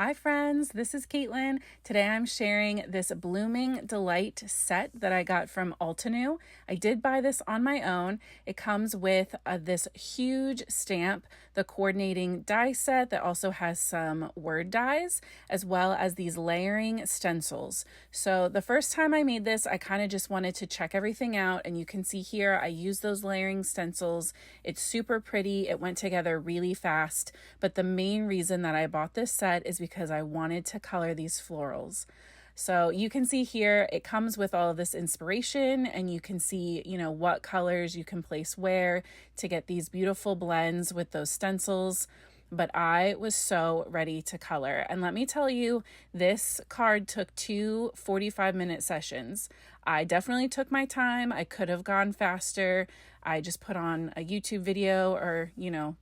Hi friends, this is Caitlin. Today I'm sharing this Blooming Delight set that I got from Altenew. I did buy this on my own. It comes with this huge stamp, the coordinating die set that also has some word dies, as well as these layering stencils. So the first time I made this, I kind of just wanted to check everything out, and you can see here I used those layering stencils. It's super pretty. It went together really fast, but the main reason that I bought this set is because I wanted to color these florals. So you can see here, it comes with all of this inspiration, and you can see, what colors you can place where to get these beautiful blends with those stencils. But I was so ready to color. And let me tell you, this card took two 45-minute sessions. I definitely took my time. I could have gone faster. I just put on a YouTube video or,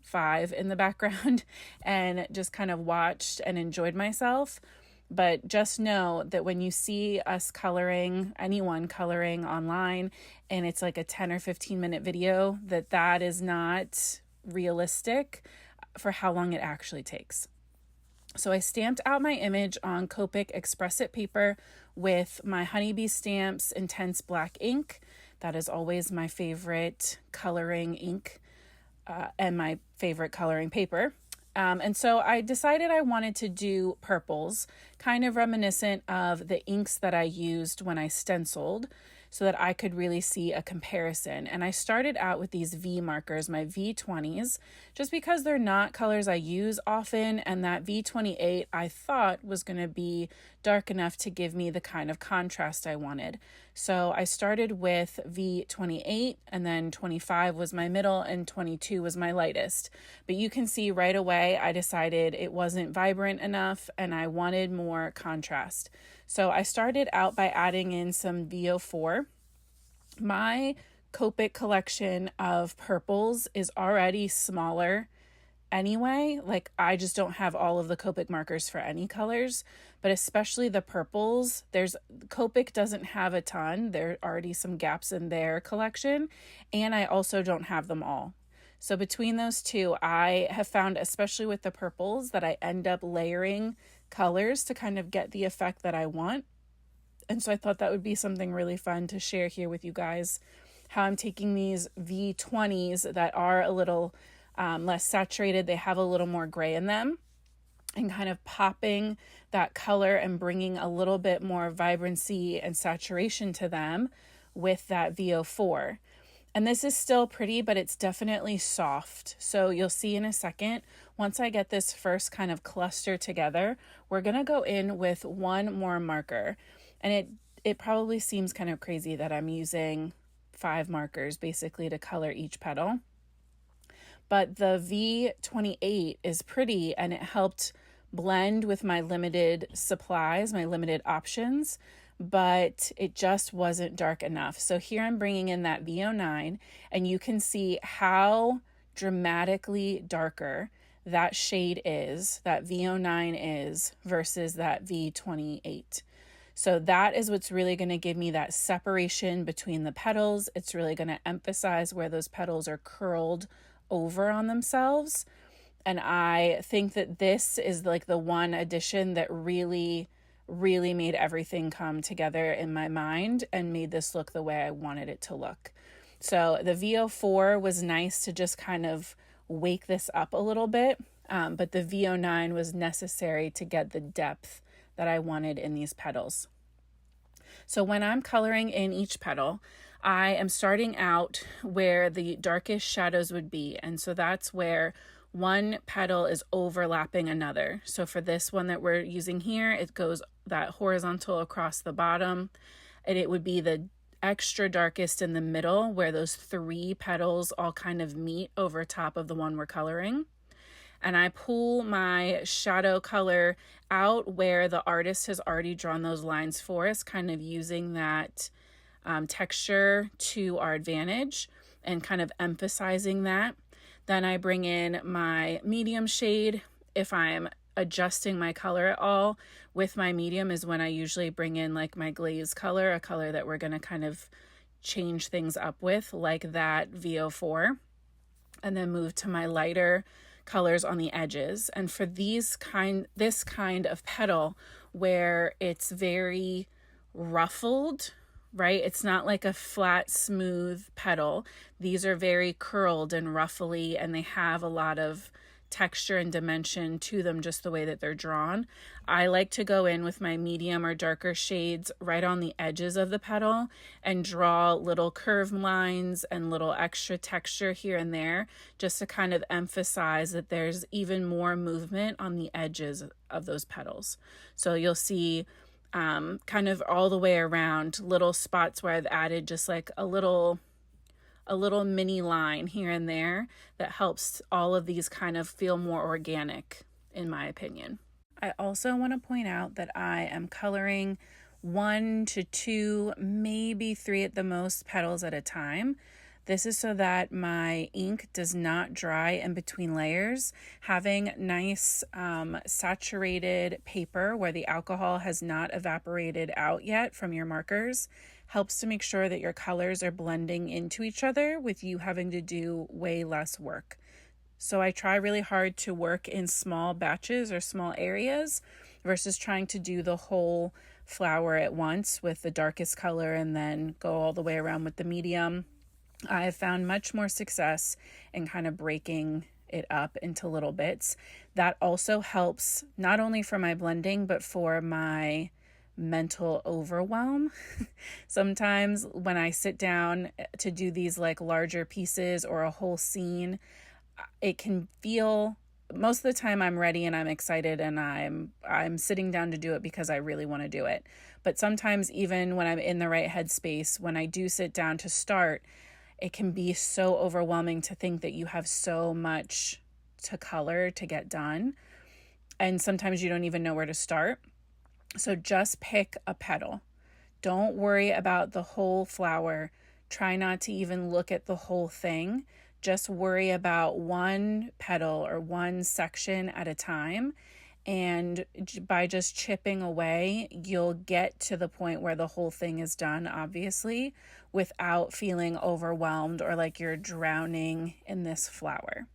5 in the background and just kind of watched and enjoyed myself. But just know that when you see us coloring, anyone coloring online, and it's like a 10 or 15-minute video, that is not realistic for how long it actually takes. So I stamped out my image on Copic Express It paper with my Honeybee Stamps Intense Black ink. That is always my favorite coloring ink and my favorite coloring paper. And so I decided I wanted to do purples, kind of reminiscent of the inks that I used when I stenciled, so that I could really see a comparison. And I started out with these V markers, my V20s, just because they're not colors I use often, and that V28 I thought was going to be dark enough to give me the kind of contrast I wanted. So I started with V28, and then 25 was my middle, and 22 was my lightest. But you can see right away I decided it wasn't vibrant enough, and I wanted more contrast. So I started out by adding in some VO4. My Copic collection of purples is already smaller anyway. Like, I just don't have all of the Copic markers for any colors, but especially the purples. Copic doesn't have a ton. There are already some gaps in their collection, and I also don't have them all. So between those two, I have found, especially with the purples, that I end up layering colors to kind of get the effect that I want. And so I thought that would be something really fun to share here with you guys, how I'm taking these V20s that are a little less saturated, they have a little more gray in them, and kind of popping that color and bringing a little bit more vibrancy and saturation to them with that VO4. And this is still pretty, but it's definitely soft. So you'll see in a second, once I get this first kind of cluster together, we're going to go in with one more marker. And it probably seems kind of crazy that I'm using 5 markers basically to color each petal. But the V28 is pretty, and it helped blend with my limited supplies, my limited options, but it just wasn't dark enough. So here I'm bringing in that V09, and you can see how dramatically darker that shade is, that V09 is, versus that V28. So that is what's really going to give me that separation between the petals. It's really going to emphasize where those petals are curled over on themselves. And I think that this is like the one addition that really made everything come together in my mind and made this look the way I wanted it to look. So the VO4 was nice to just kind of wake this up a little bit, but the VO9 was necessary to get the depth that I wanted in these petals. So when I'm coloring in each petal, I am starting out where the darkest shadows would be. And so that's where one petal is overlapping another. So for this one that we're using here, it goes that horizontal across the bottom, and it would be the extra darkest in the middle where those 3 petals all kind of meet over top of the one we're coloring. And I pull my shadow color out where the artist has already drawn those lines for us, kind of using that texture to our advantage and kind of emphasizing that. Then I bring in my medium shade. If I'm adjusting my color at all with my medium is when I usually bring in like my glaze color, a color that we're going to kind of change things up with, like that VO4, and then move to my lighter colors on the edges. And for this kind of petal where it's very ruffled, right? It's not like a flat, smooth petal. These are very curled and ruffly, and they have a lot of texture and dimension to them just the way that they're drawn. I like to go in with my medium or darker shades right on the edges of the petal and draw little curve lines and little extra texture here and there, just to kind of emphasize that there's even more movement on the edges of those petals. So you'll see kind of all the way around little spots where I've added just like a little mini line here and there that helps all of these kind of feel more organic, in my opinion. I also want to point out that I am coloring 1 to 2, maybe 3 at the most petals at a time. This is so that my ink does not dry in between layers. Having nice saturated paper where the alcohol has not evaporated out yet from your markers helps to make sure that your colors are blending into each other with you having to do way less work. So I try really hard to work in small batches or small areas versus trying to do the whole flower at once with the darkest color and then go all the way around with the medium. I have found much more success in kind of breaking it up into little bits. That also helps not only for my blending, but for my mental overwhelm. Sometimes when I sit down to do these like larger pieces or a whole scene, it can feel, most of the time I'm ready and I'm excited and I'm sitting down to do it because I really want to do it. But sometimes even when I'm in the right headspace, when I do sit down to start, it can be so overwhelming to think that you have so much to color to get done. And sometimes you don't even know where to start. So just pick a petal. Don't worry about the whole flower. Try not to even look at the whole thing. Just worry about one petal or one section at a time. And by just chipping away, you'll get to the point where the whole thing is done, obviously, without feeling overwhelmed or like you're drowning in this flower.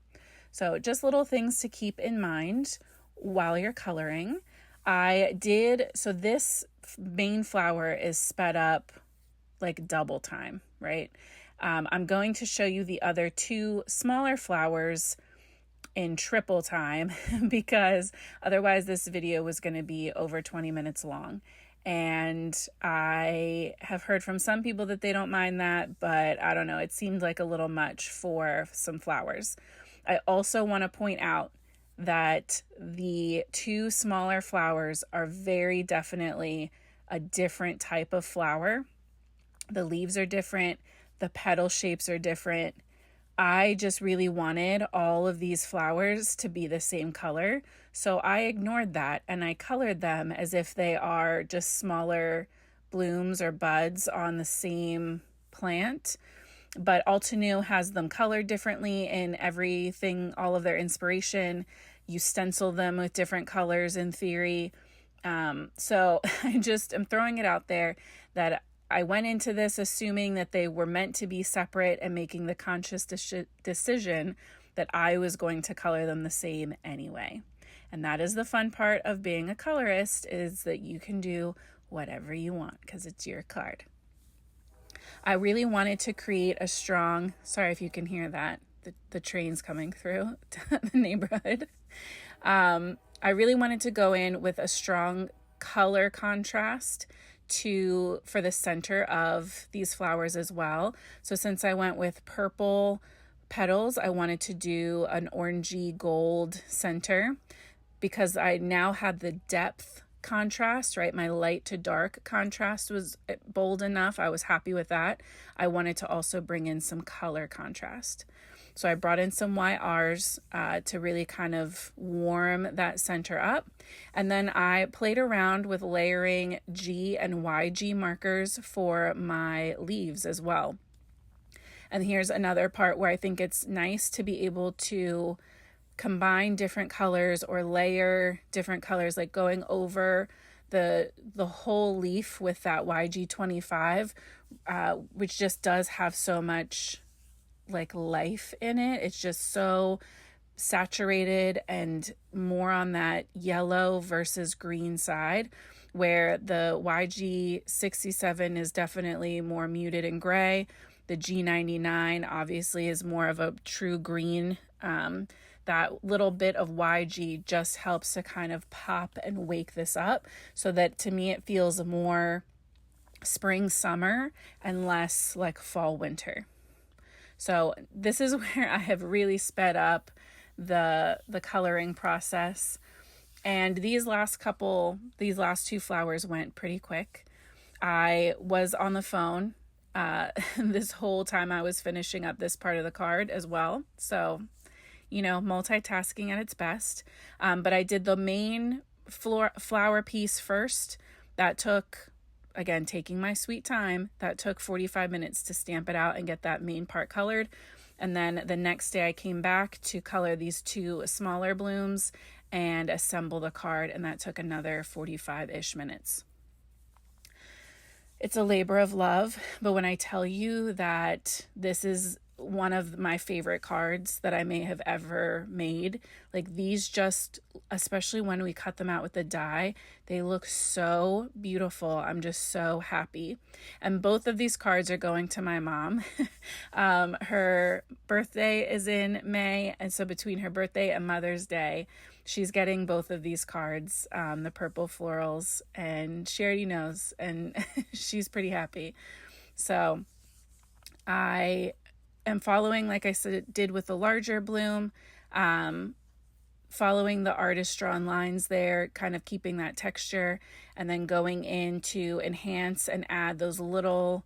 So just little things to keep in mind while you're coloring. So this main flower is sped up like double time, right? I'm going to show you the other 2 smaller flowers in triple time because otherwise this video was going to be over 20 minutes long. And I have heard from some people that they don't mind that, but I don't know, it seemed like a little much for some flowers. I also want to point out that the 2 smaller flowers are very definitely a different type of flower. The leaves are different, the petal shapes are different. I just really wanted all of these flowers to be the same color, so I ignored that and I colored them as if they are just smaller blooms or buds on the same plant. But Altenew has them colored differently in everything, all of their inspiration. You stencil them with different colors in theory. So I just am throwing it out there that I went into this assuming that they were meant to be separate and making the conscious decision that I was going to color them the same anyway. And that is the fun part of being a colorist, is that you can do whatever you want because it's your card. I really wanted to create a strong, sorry if you can hear that, the train's coming through the neighborhood. I really wanted to go in with a strong color contrast for the center of these flowers as well. So since I went with purple petals, I wanted to do an orangey gold center because I now had the depth contrast, right? My light to dark contrast was bold enough. I was happy with that. I wanted to also bring in some color contrast. So I brought in some YRs to really kind of warm that center up. And then I played around with layering G and YG markers for my leaves as well. And here's another part where I think it's nice to be able to combine different colors or layer different colors, like going over the whole leaf with that YG25, which just does have so much like life in it. It's just so saturated and more on that yellow versus green side, where the YG67 is definitely more muted and gray. The G99 obviously is more of a true green. That little bit of YG just helps to kind of pop and wake this up, so that to me it feels more spring, summer, and less like fall, winter. So this is where I have really sped up the coloring process. And these last two flowers went pretty quick. I was on the phone this whole time I was finishing up this part of the card as well. So, multitasking at its best. But I did the main flower piece first. That took, again, taking my sweet time, that took 45 minutes to stamp it out and get that main part colored. And then the next day I came back to color these two smaller blooms and assemble the card, and that took another 45-ish minutes. It's a labor of love, but when I tell you that this is one of my favorite cards that I may have ever made, like these just, especially when we cut them out with the die, they look so beautiful. I'm just so happy. And both of these cards are going to my mom. Her birthday is in May, and so between her birthday and Mother's Day, she's getting both of these cards, the purple florals, and she already knows, and she's pretty happy. So I am following, like I said, did with the larger bloom, following the artist drawn lines there, kind of keeping that texture, and then going in to enhance and add those little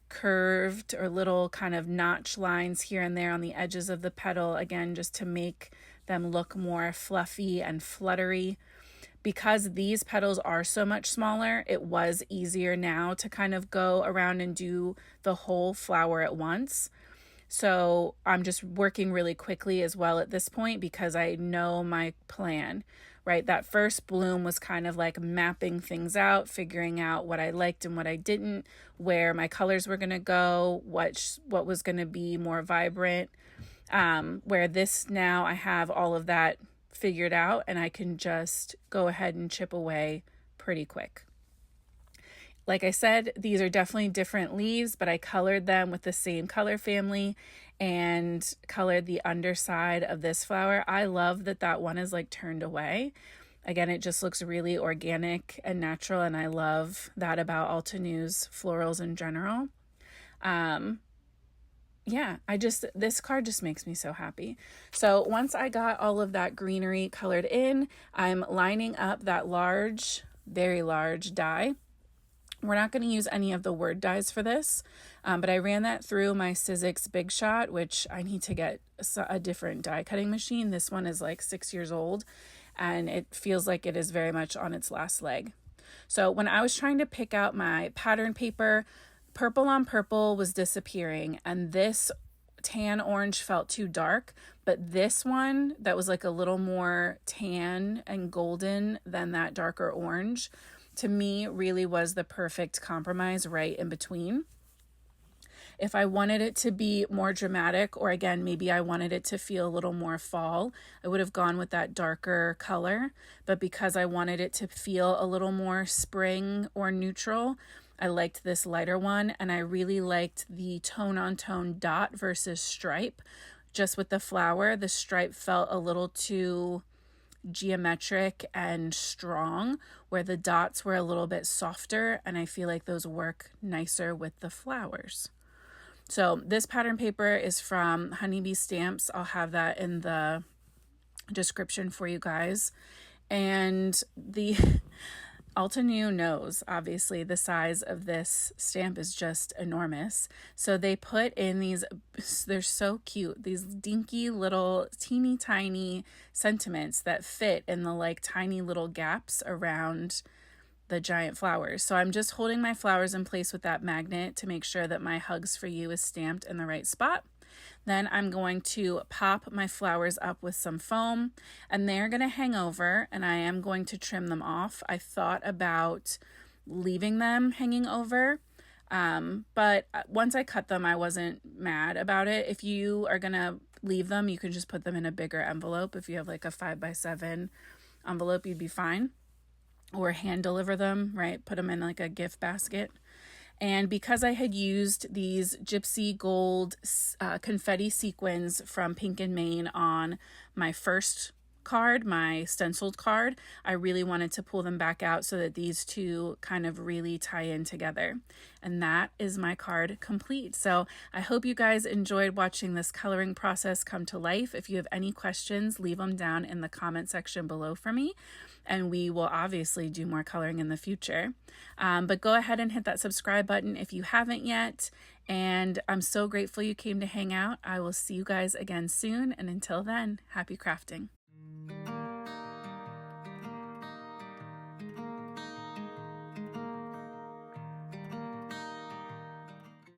curved or little kind of notch lines here and there on the edges of the petal, again, just to make them look more fluffy and fluttery. Because these petals are so much smaller, it was easier now to kind of go around and do the whole flower at once. So I'm just working really quickly as well at this point because I know my plan, right? That first bloom was kind of like mapping things out, figuring out what I liked and what I didn't, where my colors were going to go, what was going to be more vibrant. Where this now I have all of that figured out and I can just go ahead and chip away pretty quick. Like I said, these are definitely different leaves, but I colored them with the same color family and colored the underside of this flower. I love that one is like turned away. Again, it just looks really organic and natural, and I love that about Altenew's florals in general. This card just makes me so happy. So once I got all of that greenery colored in, I'm lining up that large, very large die. We're not going to use any of the word dies for this, but I ran that through my Sizzix Big Shot, which I need to get a different die cutting machine. This one is like 6 years old, and it feels like it is very much on its last leg. So when I was trying to pick out my pattern paper, purple on purple was disappearing, and this tan orange felt too dark, but this one that was like a little more tan and golden than that darker orange, to me really was the perfect compromise right in between. If I wanted it to be more dramatic, or again, maybe I wanted it to feel a little more fall, I would have gone with that darker color. But because I wanted it to feel a little more spring or neutral, I liked this lighter one, and I really liked the tone-on-tone dot versus stripe. Just with the flower, the stripe felt a little too geometric and strong, where the dots were a little bit softer, and I feel like those work nicer with the flowers. So this pattern paper is from Honeybee Stamps. I'll have that in the description for you guys. And the Altenew knows, obviously, the size of this stamp is just enormous. So they put in these, they're so cute, these dinky little teeny tiny sentiments that fit in the like tiny little gaps around the giant flowers. So I'm just holding my flowers in place with that magnet to make sure that my Hugs for You is stamped in the right spot. Then I'm going to pop my flowers up with some foam, and they're going to hang over, and I am going to trim them off. I thought about leaving them hanging over, but once I cut them, I wasn't mad about it. If you are going to leave them, you can just put them in a bigger envelope. If you have like a 5x7 envelope, you'd be fine. Or hand deliver them, right? Put them in like a gift basket. And because I had used these Gypsy Gold confetti sequins from Pink and Main on my first card, my stenciled card, I really wanted to pull them back out so that these two kind of really tie in together. And that is my card complete. So I hope you guys enjoyed watching this coloring process come to life. If you have any questions, leave them down in the comment section below for me, and we will obviously do more coloring in the future. But go ahead and hit that subscribe button if you haven't yet. And I'm so grateful you came to hang out. I will see you guys again soon. And until then, happy crafting.